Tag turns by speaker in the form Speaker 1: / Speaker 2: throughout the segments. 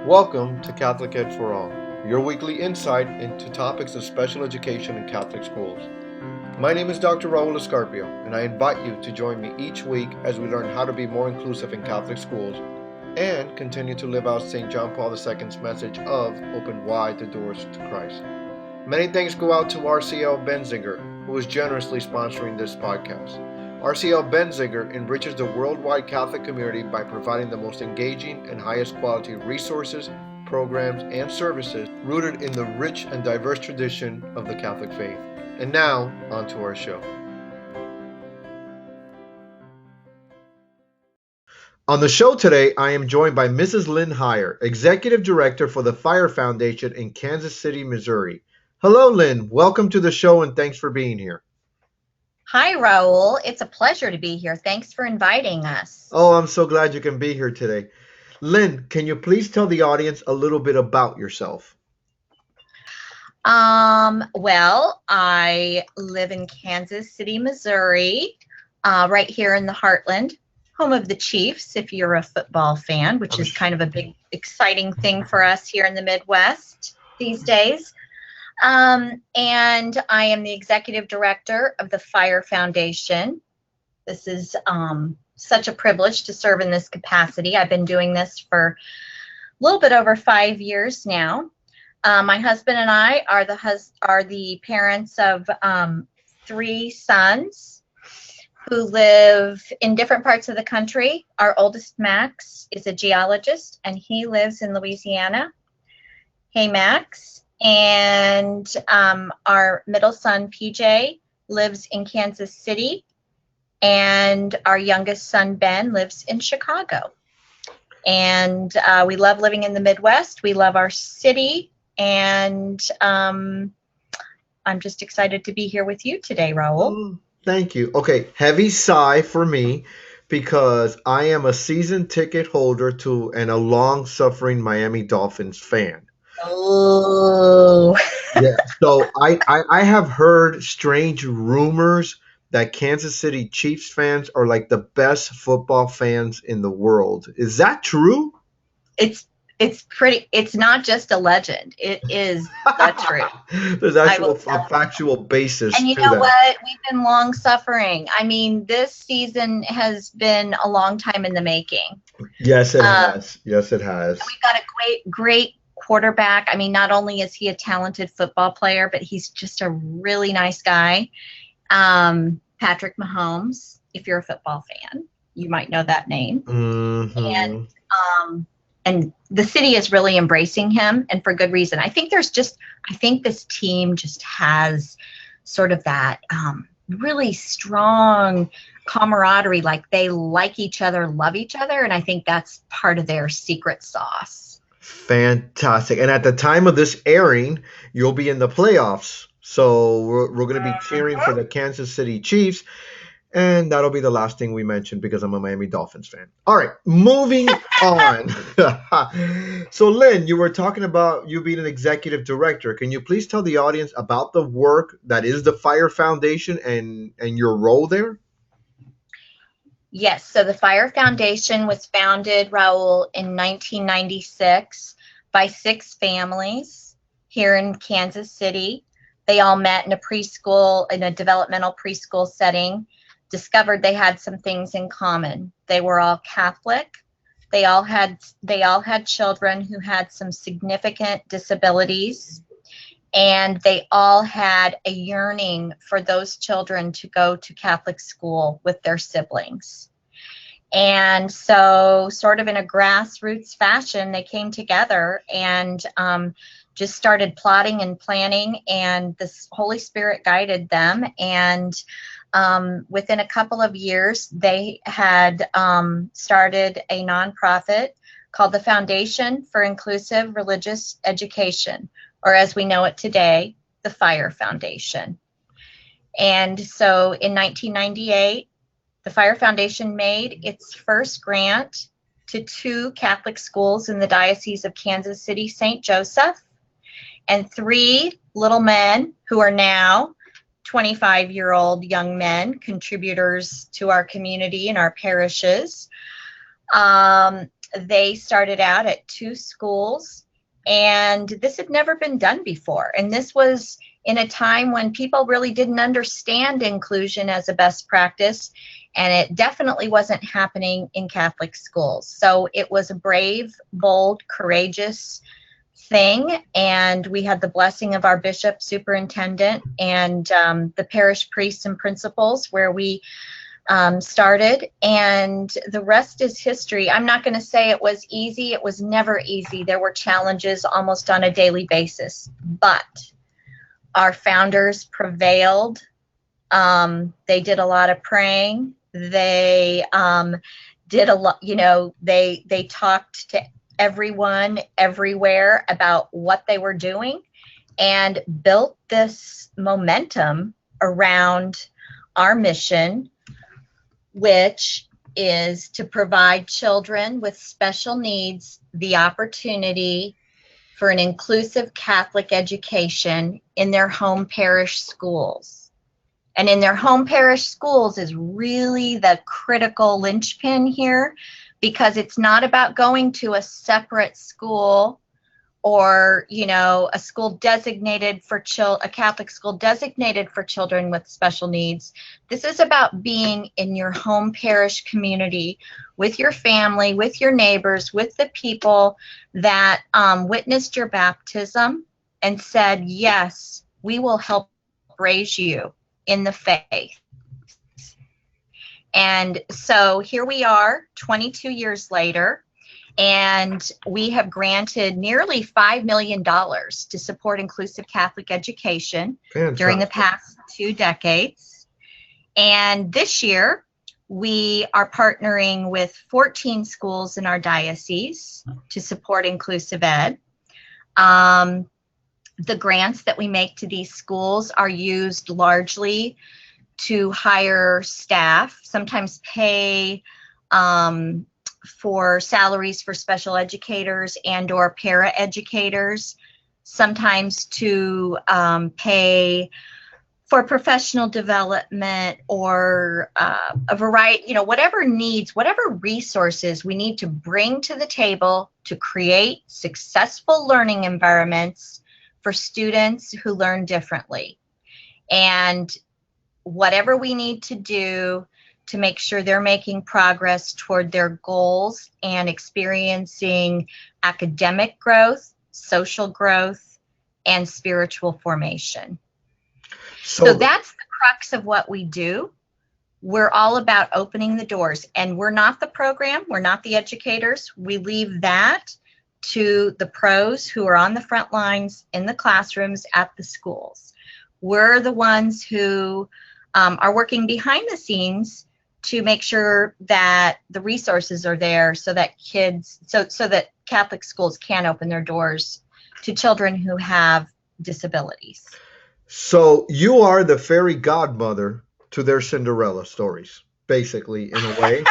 Speaker 1: Welcome to Catholic Ed for All, your weekly insight into topics of special education in Catholic schools. My name is Dr. Raul Escarpio, and I invite you to join me each week as we learn how to be more inclusive in Catholic schools and continue to live out St. John Paul II's message of open wide the doors to Christ. Many thanks go out to RCL Benziger, who is generously sponsoring this podcast. RCL Benziger enriches the worldwide Catholic community by providing the most engaging and highest quality resources, programs, and services rooted in the rich and diverse tradition of the Catholic faith. And now, on to our show. On the show today, I am joined by Mrs. Lynn Heyer, Executive Director for the Fire Foundation in Kansas City, Missouri. Hello, Lynn. Welcome to the show and thanks for being here.
Speaker 2: Hi, Raul. It's a pleasure to be here. Thanks for inviting us.
Speaker 1: Oh, I'm so glad you can be here today. Lynn, can you please tell the audience a little bit about yourself?
Speaker 2: Well, I live in Kansas City, Missouri, right here in the heartland, home of the Chiefs, if you're a football fan, which is kind of a big, exciting thing for us here in the Midwest these days. And I am the executive director of the Fire Foundation. This is such a privilege to serve in this capacity. I've been doing this for a little bit over 5 years now. My husband and I are the parents of 3 sons who live in different parts of the country. Our oldest, Max, is a geologist, and he lives in Louisiana. Hey, Max. And our middle son, PJ, lives in Kansas City. And our youngest son, Ben, lives in Chicago. And we love living in the Midwest. We love our city. And I'm just excited to be here with you today, Raul.
Speaker 1: Oh, thank you. Okay, heavy sigh for me because I am a season ticket holder to and a long-suffering Miami Dolphins fan.
Speaker 2: Oh.
Speaker 1: Yeah, so I have heard strange rumors that Kansas City Chiefs fans are like the best football fans in the world. Is that true?
Speaker 2: It's not just a legend. It is the truth.
Speaker 1: There's actual a factual basis
Speaker 2: and you
Speaker 1: to
Speaker 2: know
Speaker 1: that.
Speaker 2: what? We've been long suffering. I mean, this season has been a long time in the making.
Speaker 1: Yes, it has. Yes, it has.
Speaker 2: We've got a great quarterback. I mean, not only is he a talented football player, but he's just a really nice guy. Patrick Mahomes, if you're a football fan, you might know that name.
Speaker 1: Mm-hmm.
Speaker 2: And the city is really embracing him, and for good reason. I think this team just has sort of that really strong camaraderie, like they like each other, love each other, and I think that's part of their secret sauce.
Speaker 1: Fantastic. And at the time of this airing, you'll be in the playoffs. So we're going to be cheering for the Kansas City Chiefs. And that'll be the last thing we mention because I'm a Miami Dolphins fan. All right, moving on. So, Lynn, you were talking about you being an executive director. Can you please tell the audience about the work that is the Fire Foundation and your role there?
Speaker 2: Yes, so the Fire Foundation was founded, Raul, in 1996 by 6 families here in Kansas City. They all met in a developmental preschool setting, discovered they had some things in common. They were all Catholic. They all had children who had some significant disabilities, and they all had a yearning for those children to go to Catholic school with their siblings. And so sort of in a grassroots fashion, they came together and just started plotting and planning, and the Holy Spirit guided them. And within a couple of years, they had started a nonprofit called the Foundation for Inclusive Religious Education, or as we know it today, the Fire Foundation. And so in 1998, the Fire Foundation made its first grant to 2 Catholic schools in the Diocese of Kansas City, St. Joseph, and 3 little men who are now 25-year-old young men, contributors to our community and our parishes. they started out at 2 schools, and this had never been done before. And this was in a time when people really didn't understand inclusion as a best practice, and it definitely wasn't happening in Catholic schools. So it was a brave, bold, courageous thing, and we had the blessing of our bishop, superintendent, and the parish priests and principals where we started, and the rest is history. I'm not going to say it was easy. It was never easy. There were challenges almost on a daily basis, but our founders prevailed. They did a lot of praying. They did a lot, they talked to everyone everywhere about what they were doing and built this momentum around our mission, which is to provide children with special needs the opportunity for an inclusive Catholic education in their home parish schools. And in their home parish schools is really the critical linchpin here, because it's not about going to a separate school or, a school designated for a Catholic school designated for children with special needs. This is about being in your home parish community with your family, with your neighbors, with the people that witnessed your baptism and said, yes, we will help raise you in the faith. And so here we are 22 years later, and we have granted nearly $5 million to support inclusive Catholic education during the past 2 decades. And this year, we are partnering with 14 schools in our diocese to support inclusive ed. The grants that we make to these schools are used largely to hire staff, sometimes pay for salaries for special educators and or para educators, sometimes to pay for professional development or a variety, whatever needs, whatever resources we need to bring to the table to create successful learning environments for students who learn differently. And whatever we need to do to make sure they're making progress toward their goals and experiencing academic growth, social growth, and spiritual formation. So that's the crux of what we do. We're all about opening the doors, and we're not the program, we're not the educators. We leave that to the pros who are on the front lines in the classrooms at the schools. We're the ones who are working behind the scenes to make sure that the resources are there so that so that Catholic schools can open their doors to children who have disabilities.
Speaker 1: So you are the fairy godmother to their Cinderella stories, basically, in a way.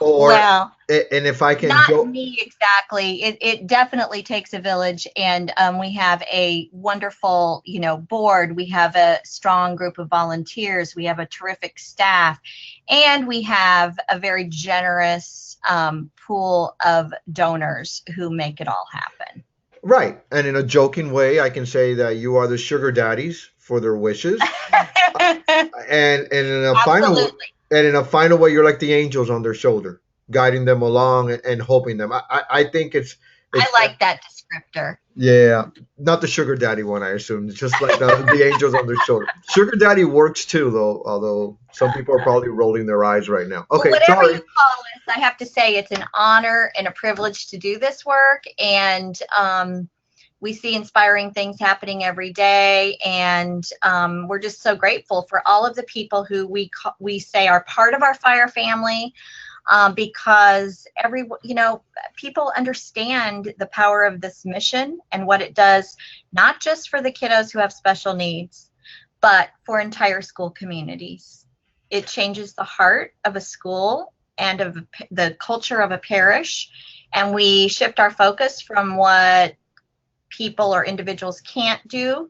Speaker 1: Or,
Speaker 2: well,
Speaker 1: and if I can
Speaker 2: not me exactly. It definitely takes a village, and we have a wonderful, board. We have a strong group of volunteers. We have a terrific staff, and we have a very generous pool of donors who make it all happen.
Speaker 1: Right. And in a joking way, I can say that you are the sugar daddies for their wishes. and in a final way, you're like the angels on their shoulder, guiding them along and helping them. I think it's
Speaker 2: I like that descriptor.
Speaker 1: Yeah, not the sugar daddy one, I assume. It's just like the angels on their shoulder. Sugar daddy works too, though, although some people are probably rolling their eyes right now. Okay,
Speaker 2: well, whatever
Speaker 1: sorry.
Speaker 2: you call this, I have to say it's an honor and a privilege to do this work, and we see inspiring things happening every day, and we're just so grateful for all of the people who we say are part of our fire family. Because people understand the power of this mission and what it does, not just for the kiddos who have special needs, but for entire school communities. It changes the heart of a school and of the culture of a parish, and we shift our focus from what people or individuals can't do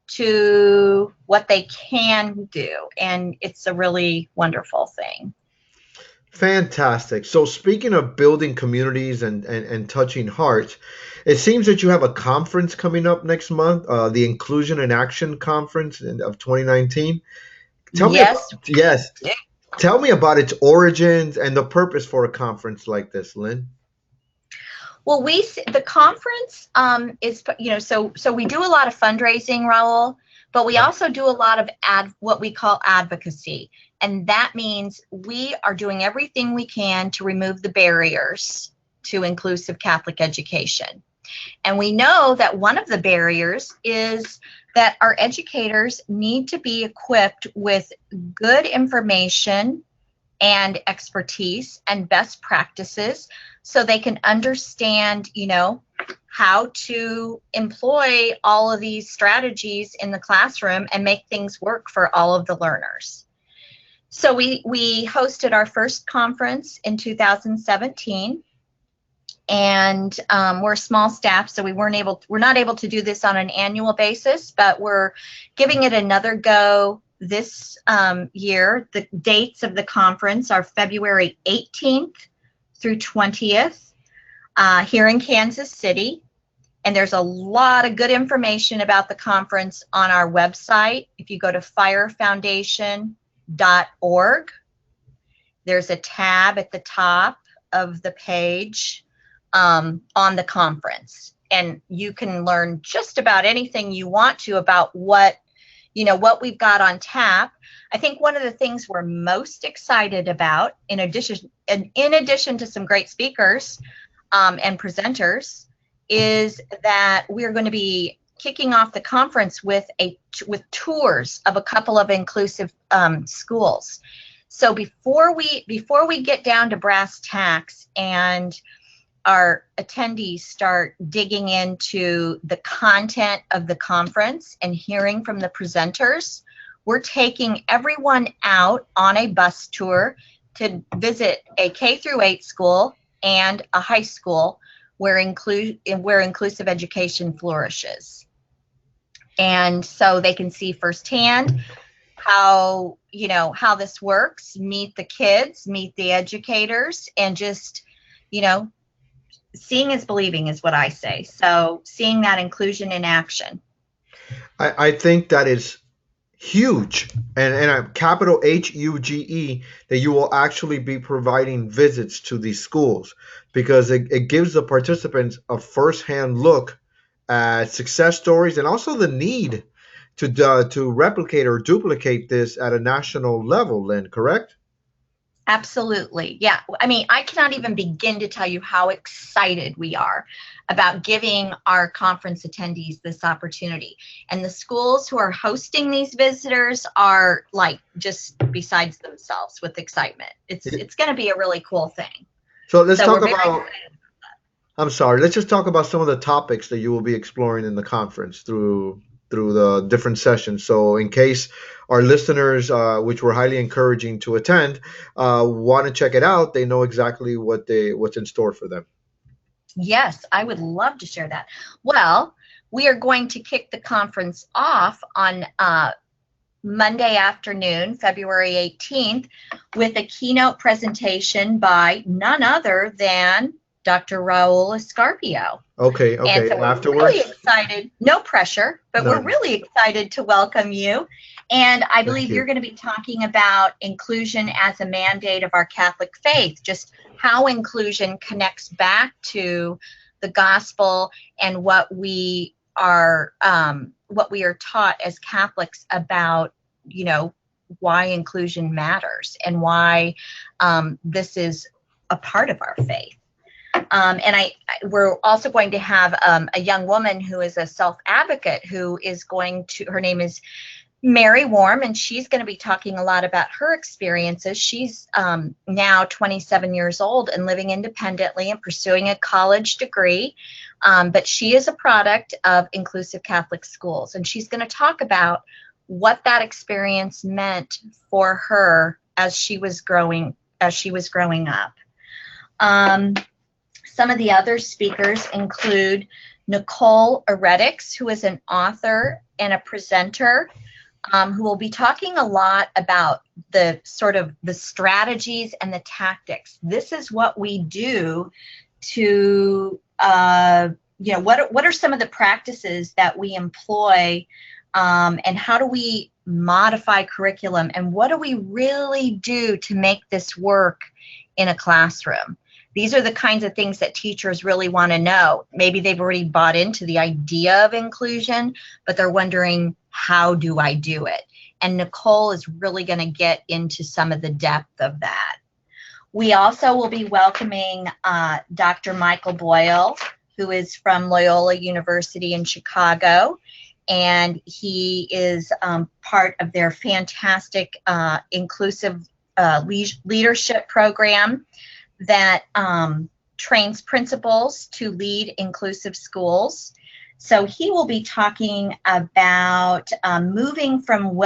Speaker 2: to what they can do, and it's a really wonderful thing.
Speaker 1: Fantastic. So speaking of building communities and touching hearts, it seems that you have a conference coming up next month, the Inclusion in Action Conference of 2019. Tell me about,
Speaker 2: Yes.
Speaker 1: yes, tell me about its origins and the purpose for a conference like this, Lynn.
Speaker 2: Well, the conference is, so we do a lot of fundraising, Raul, but we also do a lot of what we call advocacy. And that means we are doing everything we can to remove the barriers to inclusive Catholic education. And we know that one of the barriers is that our educators need to be equipped with good information and expertise and best practices so they can understand, how to employ all of these strategies in the classroom and make things work for all of the learners. So we hosted our first conference in 2017, and we're a small staff, so we're not able to do this on an annual basis, but we're giving it another go this year. The dates of the conference are February 18th through 20th here in Kansas City. And there's a lot of good information about the conference on our website. If you go to firefoundation.org, there's a tab at the top of the page on the conference. And you can learn just about anything you want to about what we've got on tap. I think one of the things we're most excited about, in addition to some great speakers and presenters, is that we're going to be kicking off the conference with tours of a couple of inclusive schools. So before we get down to brass tacks and our attendees start digging into the content of the conference and hearing from the presenters, we're taking everyone out on a bus tour to visit a K-8 school and a high school where inclusive education flourishes. And so they can see firsthand how this works, meet the kids, meet the educators, and just, seeing is believing is what I say. So seeing that inclusion in action.
Speaker 1: I think that is huge, and a capital HUGE, that you will actually be providing visits to these schools, because it gives the participants a firsthand look at success stories and also the need to replicate or duplicate this at a national level, Lynn, correct?
Speaker 2: Absolutely. Yeah. I mean, I cannot even begin to tell you how excited we are about giving our conference attendees this opportunity. And the schools who are hosting these visitors are like just besides themselves with excitement. It's going to be a really cool thing.
Speaker 1: So let's talk about, I'm sorry, let's just talk about some of the topics that you will be exploring in the conference through the different sessions. So in case our listeners, which we're highly encouraging to attend, want to check it out, they know exactly what's in store for them.
Speaker 2: Yes, I would love to share that. Well, we are going to kick the conference off on Monday afternoon, February 18th, with a keynote presentation by none other than Dr. Raul Escarpio.
Speaker 1: Okay.
Speaker 2: And so
Speaker 1: Afterwards,
Speaker 2: we're really excited. No pressure, but
Speaker 1: None.
Speaker 2: We're really excited to welcome you. And I believe
Speaker 1: you.
Speaker 2: you're going to be talking about inclusion as a mandate of our Catholic faith, just how inclusion connects back to the gospel and what we are taught as Catholics about, why inclusion matters and why this is a part of our faith. And we're also going to have a young woman who is a self-advocate who is her name is Mary Warm, and she's going to be talking a lot about her experiences. She's now 27 years old and living independently and pursuing a college degree, but she is a product of inclusive Catholic schools, and she's going to talk about what that experience meant for her as she was growing up. Some of the other speakers include Nicole Aretics, who is an author and a presenter, who will be talking a lot about the sort of the strategies and the tactics. This is what we do to, what are some of the practices that we employ, and how do we modify curriculum, and what do we really do to make this work in a classroom? These are the kinds of things that teachers really want to know. Maybe they've already bought into the idea of inclusion, but they're wondering, how do I do it? And Nicole is really going to get into some of the depth of that. We also will be welcoming Dr. Michael Boyle, who is from Loyola University in Chicago, and he is part of their fantastic inclusive leadership program that trains principals to lead inclusive schools. So he will be talking about moving from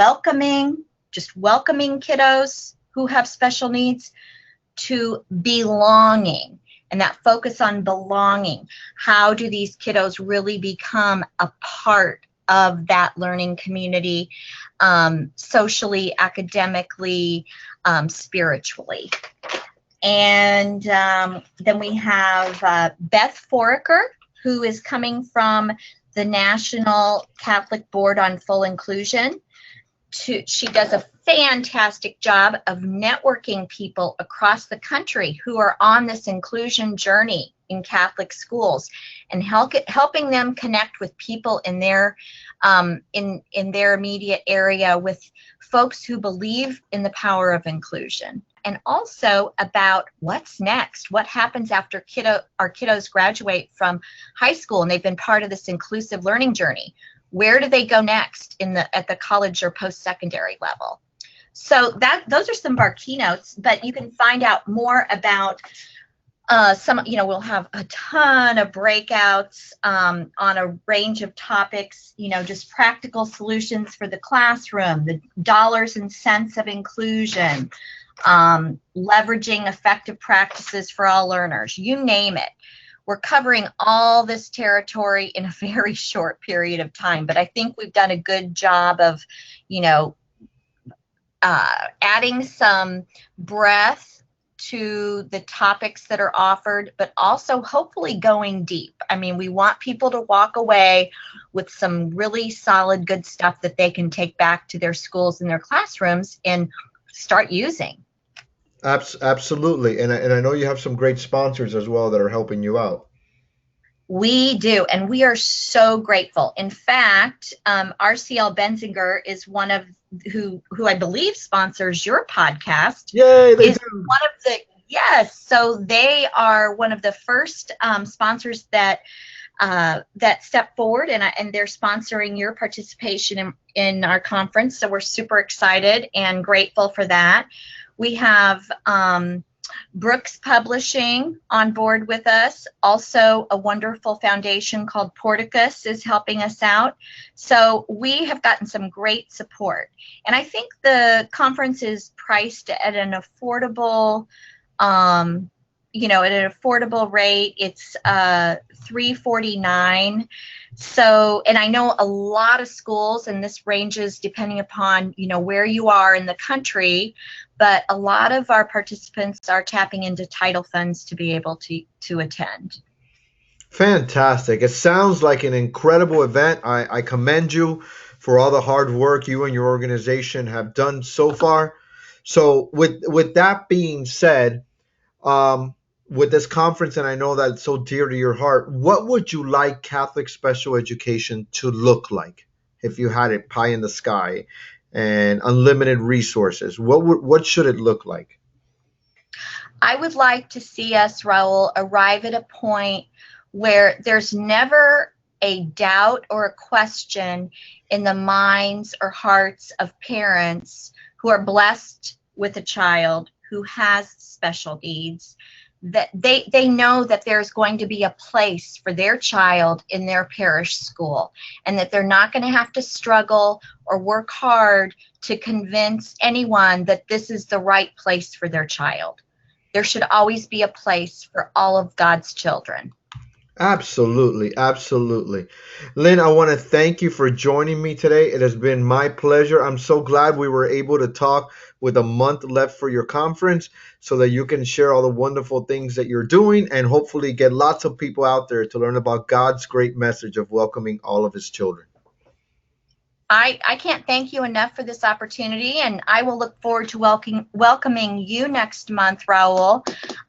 Speaker 2: just welcoming kiddos who have special needs to belonging, and that focus on belonging. How do these kiddos really become a part of that learning community, socially, academically, spiritually? And then we have Beth Foraker, who is coming from the National Catholic Board on Full Inclusion. She does a fantastic job of networking people across the country who are on this inclusion journey in Catholic schools, and helping them connect with people in their immediate area, with folks who believe in the power of inclusion. And also about what's next, what happens after our kiddos graduate from high school and they've been part of this inclusive learning journey. Where do they go next at the college or post-secondary level? So those are some of our keynotes, but you can find out more about we'll have a ton of breakouts on a range of topics, just practical solutions for the classroom, the dollars and cents of inclusion, leveraging effective practices for all learners, you name it. We're covering all this territory in a very short period of time, but I think we've done a good job of, adding some breadth to the topics that are offered, but also hopefully going deep. I mean, we want people to walk away with some really solid, good stuff that they can take back to their schools and their classrooms and start using.
Speaker 1: Absolutely. And I know you have some great sponsors as well that are helping you out.
Speaker 2: We do, and we are so grateful. In fact, RCL Benzinger is one of who I believe sponsors your podcast.
Speaker 1: Yay, they do.
Speaker 2: One of the, yes, so they are one of the first sponsors that step forward, and they're sponsoring your participation in our conference. So we're super excited and grateful for that. We have Brooks Publishing on board with us. Also, a wonderful foundation called Porticus is helping us out. So we have gotten some great support. And I think the conference is priced at an affordable, rate. It's $349. So, and I know a lot of schools, and this ranges depending upon, where you are in the country, but a lot of our participants are tapping into title funds to be able to attend.
Speaker 1: Fantastic. It sounds like an incredible event. I commend you for all the hard work you and your organization have done so far. So with that being said, with this conference, and I know that it's so dear to your heart, what would you like Catholic special education to look like if you had it pie in the sky and unlimited resources? What should it look like?
Speaker 2: I would like to see us, Raul, arrive at a point where there's never a doubt or a question in the minds or hearts of parents who are blessed with a child who has special needs, that they know that there's going to be a place for their child in their parish school, and that they're not going to have to struggle or work hard to convince anyone that this is the right place for their child. There should always be a place for all of God's children.
Speaker 1: Absolutely, absolutely. Lynn, I want to thank you for joining me today. It has been my pleasure. I'm so glad we were able to talk with a month left for your conference so that you can share all the wonderful things that you're doing and hopefully get lots of people out there to learn about God's great message of welcoming all of his children.
Speaker 2: I can't thank you enough for this opportunity, and I will look forward to welcoming you next month, Raul.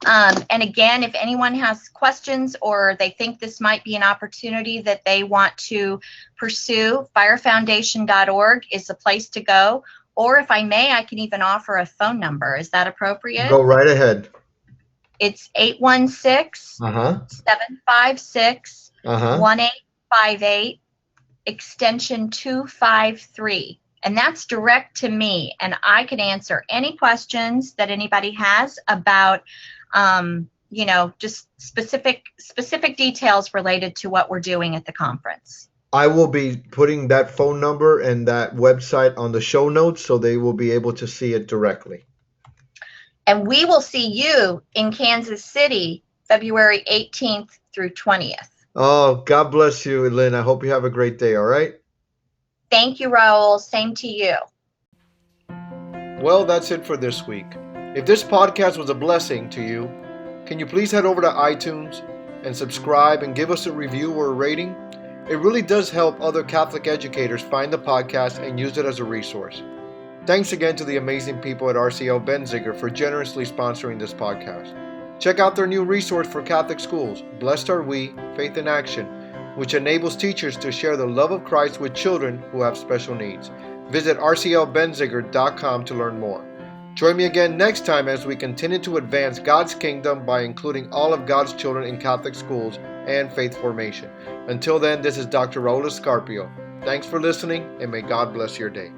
Speaker 2: And again, if anyone has questions or they think this might be an opportunity that they want to pursue, firefoundation.org is the place to go. Or if I may, I can even offer a phone number. Is that appropriate?
Speaker 1: Go right ahead.
Speaker 2: It's 816
Speaker 1: Uh-huh.
Speaker 2: 756
Speaker 1: Uh-huh.
Speaker 2: 1858. Extension 253, and that's direct to me, and I can answer any questions that anybody has about just specific details related to what we're doing at the conference.
Speaker 1: I will be putting that phone number and that website on the show notes so they will be able to see it directly.
Speaker 2: And we will see you in Kansas City February 18th through 20th.
Speaker 1: Oh, God bless you, Lynn. I hope you have a great day, all right?
Speaker 2: Thank you, Raul. Same to you.
Speaker 1: Well, that's it for this week. If this podcast was a blessing to you, can you please head over to iTunes and subscribe and give us a review or a rating? It really does help other Catholic educators find the podcast and use it as a resource. Thanks again to the amazing people at RCL Benziger for generously sponsoring this podcast. Check out their new resource for Catholic schools, Blessed Are We, Faith in Action, which enables teachers to share the love of Christ with children who have special needs. Visit rclbenziger.com to learn more. Join me again next time as we continue to advance God's kingdom by including all of God's children in Catholic schools and faith formation. Until then, this is Dr. Raul Escarpio. Thanks for listening, and may God bless your day.